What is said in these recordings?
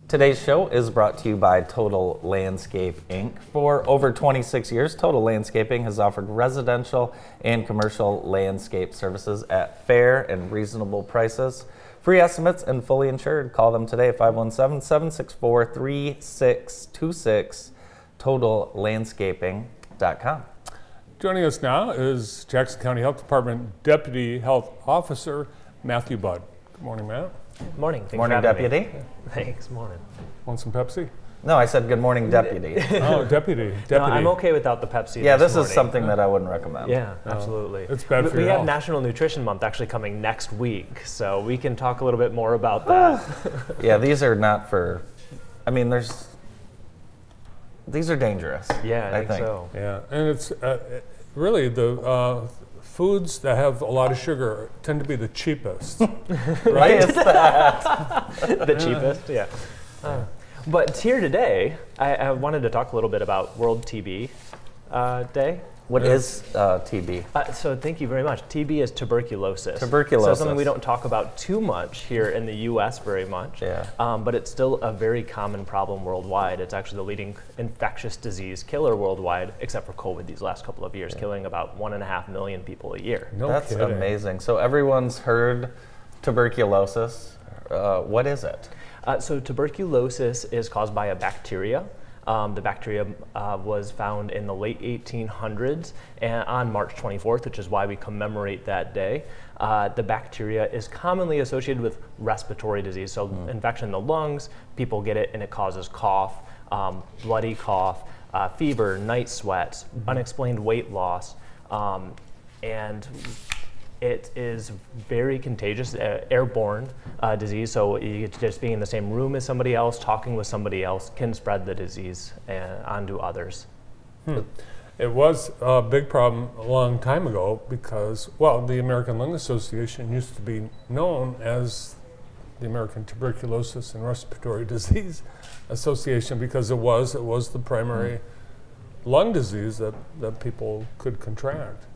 Today's show is brought to you by Total Landscape Inc. For over 26 years, Total Landscaping has offered residential and commercial landscape services at fair and reasonable prices. Free estimates and fully insured. Call them today at 517-764-3626, totallandscaping.com. Joining us now is Jackson County Health Department Deputy Health Officer Matthew Budd. Good morning, Matt. Good morning. Thanks Morning, for having Deputy. me. Thanks. Morning. Want some Pepsi? No, I said good morning, Deputy. Oh, Deputy. No, I'm okay without the Pepsi. Yeah, this morning. is something that I wouldn't recommend. Yeah, absolutely. It's bad for We your have health. National Nutrition Month actually coming next week, so we can talk a little bit more about that. Yeah, these are not for, I mean, these are dangerous. Yeah, I think so. Yeah, and it's really the foods that have a lot of sugar tend to be the cheapest. Right? It's that. The cheapest, yeah. But here today, I wanted to talk a little bit about World TB Day. What is TB? So thank you very much. TB is tuberculosis. Tuberculosis. So something we don't talk about too much here in the U.S. very much. Yeah. But it's still a very common problem worldwide. It's actually the leading infectious disease killer worldwide, except for COVID these last couple of years, killing about 1.5 million people a year. No That's kidding. amazing. So everyone's heard tuberculosis. What is it? So tuberculosis is caused by a bacteria. The bacteria was found in the late 1800s and on March 24th, which is why we commemorate that day. The bacteria is commonly associated with respiratory disease, so infection in the lungs, people get it and it causes cough, bloody cough, fever, night sweats, unexplained weight loss, and it is very contagious, airborne disease, so just being in the same room as somebody else, talking with somebody else, can spread the disease onto others. It was a big problem a long time ago because, well, the American Lung Association used to be known as the American Tuberculosis and Respiratory Disease Association because it was the primary lung disease that people could contract.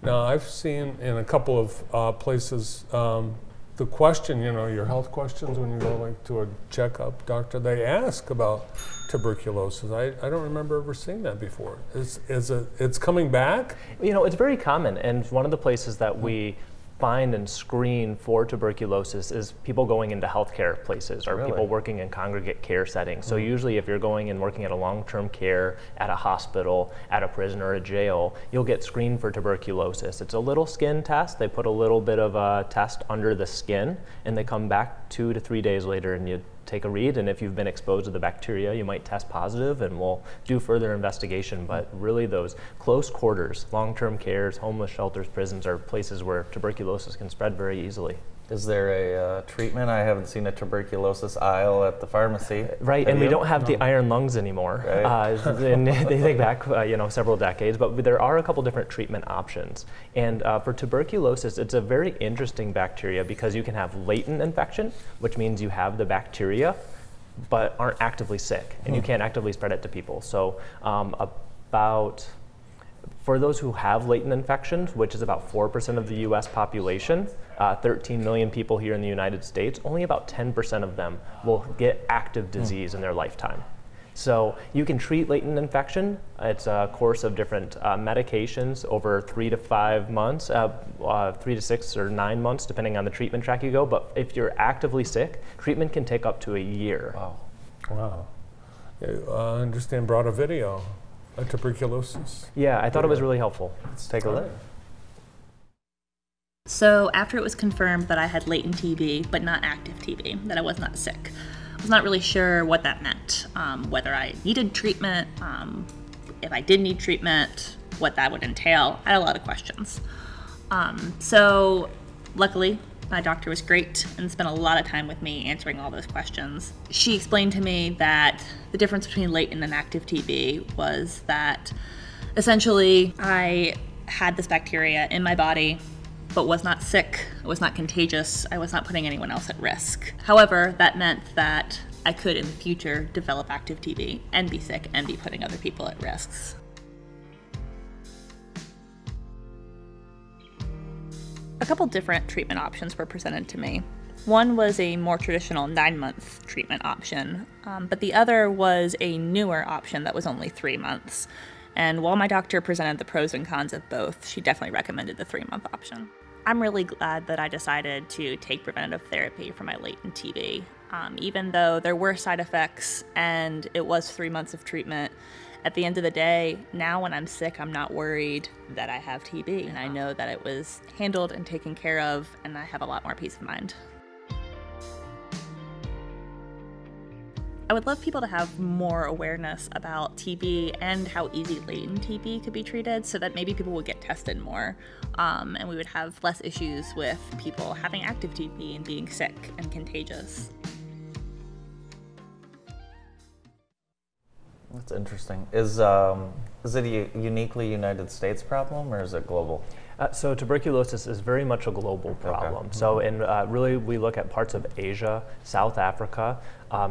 Now, I've seen in a couple of places the question, your health questions when you go like to a checkup doctor, they ask about tuberculosis. I don't remember ever seeing that before. It's coming back? It's very common, and one of the places that we find and screen for tuberculosis is people going into healthcare places or people working in congregate care settings. So usually if you're going and working at a long-term care, at a hospital, at a prison or a jail, you'll get screened for tuberculosis. It's a little skin test. They put a little bit of a test under the skin and they come back 2 to 3 days later and you take a read, and if you've been exposed to the bacteria, you might test positive and we'll do further investigation. But really those close quarters, long-term cares, homeless shelters, prisons are places where tuberculosis can spread very easily. Is there a treatment? I haven't seen a tuberculosis aisle at the pharmacy. Right, and we don't have the iron lungs anymore. Right. And they think back, several decades, but there are a couple different treatment options. And for tuberculosis, it's a very interesting bacteria because you can have latent infection, which means you have the bacteria, but aren't actively sick, and you can't actively spread it to people. So for those who have latent infections, which is about 4% of the US population, 13 million people here in the United States, only about 10% of them will get active disease in their lifetime. So you can treat latent infection. It's a course of different medications over 3 to 5 months, 3 to 6 or 9 months, depending on the treatment track you go. But if you're actively sick, treatment can take up to a year. Wow. I understand brought a video of tuberculosis. Yeah, I thought it was really helpful. Let's take a look. So after it was confirmed that I had latent TB, but not active TB, that I was not sick, I was not really sure what that meant, whether I needed treatment, if I did need treatment, what that would entail. I had a lot of questions. So luckily, my doctor was great and spent a lot of time with me answering all those questions. She explained to me that the difference between latent and active TB was that essentially I had this bacteria in my body but was not sick, I was not contagious, I was not putting anyone else at risk. However, that meant that I could in the future develop active TB and be sick and be putting other people at risks. A couple different treatment options were presented to me. One was a more traditional 9-month treatment option, but the other was a newer option that was only 3 months. And while my doctor presented the pros and cons of both, she definitely recommended the 3-month option. I'm really glad that I decided to take preventative therapy for my latent TB. Even though there were side effects and it was 3 months of treatment, at the end of the day, now when I'm sick, I'm not worried that I have TB. And I know that it was handled and taken care of, and I have a lot more peace of mind. I would love people to have more awareness about TB and how easy latent TB could be treated, so that maybe people would get tested more, and we would have less issues with people having active TB and being sick and contagious. That's interesting. Is it a uniquely United States problem, or is it global? So tuberculosis is very much a global problem. Okay. So really we look at parts of Asia, South Africa,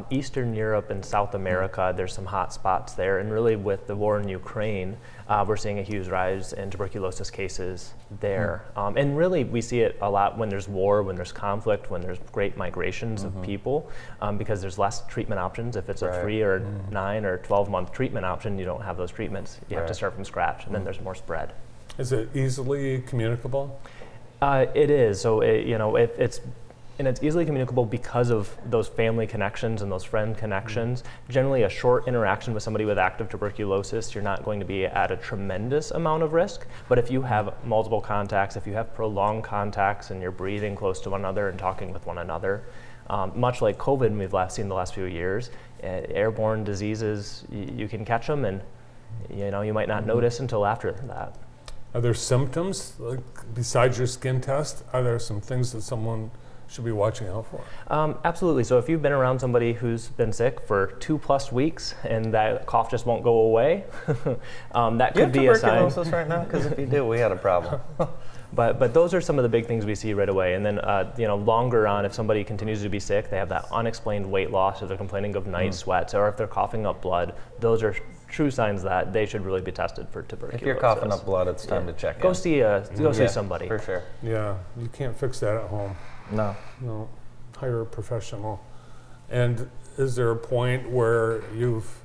Eastern Europe and South America. There's some hot spots there, and really with the war in Ukraine, we're seeing a huge rise in tuberculosis cases there. And really we see it a lot when there's war, when there's conflict, when there's great migrations of people, because there's less treatment options. If it's a 3 or 9 or 12-month treatment option, you don't have those treatments. You have to start from scratch, and then there's more spread. Is it easily communicable? It is. So it's easily communicable because of those family connections and those friend connections. Generally, a short interaction with somebody with active tuberculosis, you're not going to be at a tremendous amount of risk. But if you have multiple contacts, if you have prolonged contacts, and you're breathing close to one another and talking with one another, much like COVID we've seen the last few years, airborne diseases, you can catch them, and you might not notice until after that. Are there symptoms, like besides your skin test? Are there some things that someone should be watching out for? Absolutely. So if you've been around somebody who's been sick for 2+ weeks and that cough just won't go away, that could be a sign. You have tuberculosis right now? Because if you do, we had a problem. But those are some of the big things we see right away. And then longer on, if somebody continues to be sick, they have that unexplained weight loss, or they're complaining of night sweats, or if they're coughing up blood, those are true signs that they should really be tested for tuberculosis. If you're coughing up blood, it's time to check in. Go see somebody. For sure. Yeah, you can't fix that at home. No, hire a professional. And is there a point where you've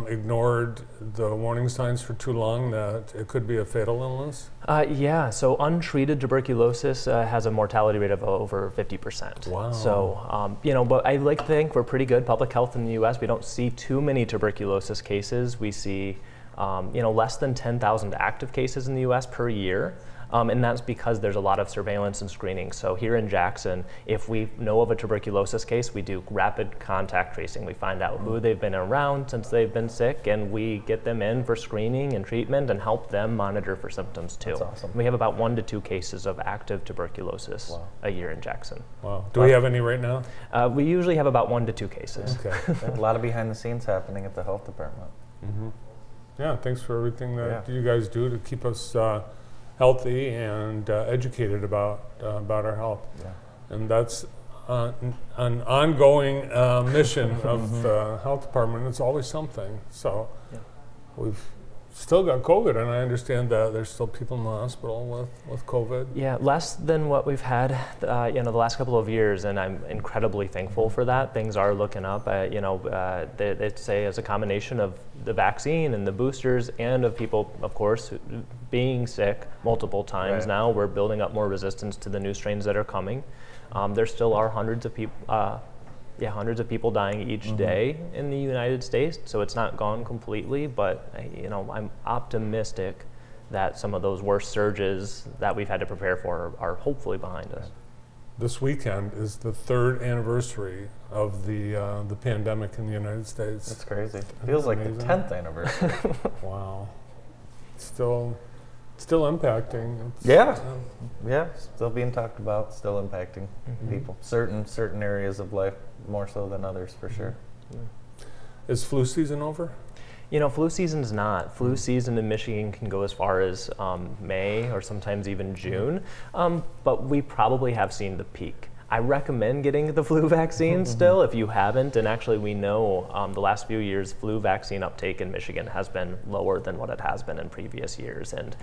ignored the warning signs for too long that it could be a fatal illness? Yeah, so untreated tuberculosis has a mortality rate of over 50%. Wow. So, but I like to think we're pretty good. Public health in the U.S., we don't see too many tuberculosis cases. We see, less than 10,000 active cases in the U.S. per year. And that's because there's a lot of surveillance and screening. So here in Jackson, if we know of a tuberculosis case, we do rapid contact tracing. We find out who they've been around since they've been sick, and we get them in for screening and treatment and help them monitor for symptoms too. That's awesome. We have about 1 to 2 cases of active tuberculosis a year in Jackson. Wow. Do we have any right now? We usually have about 1 to 2 cases. Okay. A lot of behind the scenes happening at the health department. Yeah, thanks for everything that you guys do to keep us healthy and educated about our health. Yeah. And that's an ongoing mission of the health department. It's always something. So we've still got COVID, and I understand that there's still people in the hospital with COVID. Yeah, less than what we've had, the last couple of years, and I'm incredibly thankful for that. Things are looking up. They say it's a combination of the vaccine and the boosters, and of people, of course, being sick multiple times now. We're building up more resistance to the new strains that are coming. There still are hundreds of people dying each day in the United States, so it's not gone completely, but I'm optimistic that some of those worst surges that we've had to prepare for are hopefully behind us. This weekend is the 3rd anniversary of the pandemic in the United States. That's crazy. It feels like the 10th anniversary. Wow. Still impacting. Still being talked about, still impacting people. Certain areas of life more so than others, for sure. Is flu season over? Flu season's not. Flu season in Michigan can go as far as May or sometimes even June, but we probably have seen the peak. I recommend getting the flu vaccine still if you haven't. And actually, we know the last few years, flu vaccine uptake in Michigan has been lower than what it has been in previous years. And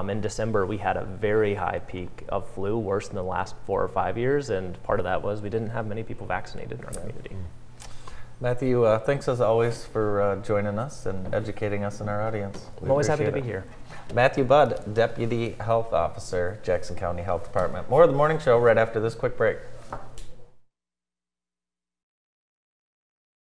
in December, we had a very high peak of flu, worse than the last 4 or 5 years. And part of that was we didn't have many people vaccinated in our community. Matthew, thanks as always for joining us and educating us and our audience. I'm always happy to be here. Matthew Budd, Deputy Health Officer, Jackson County Health Department. More of the morning show right after this quick break.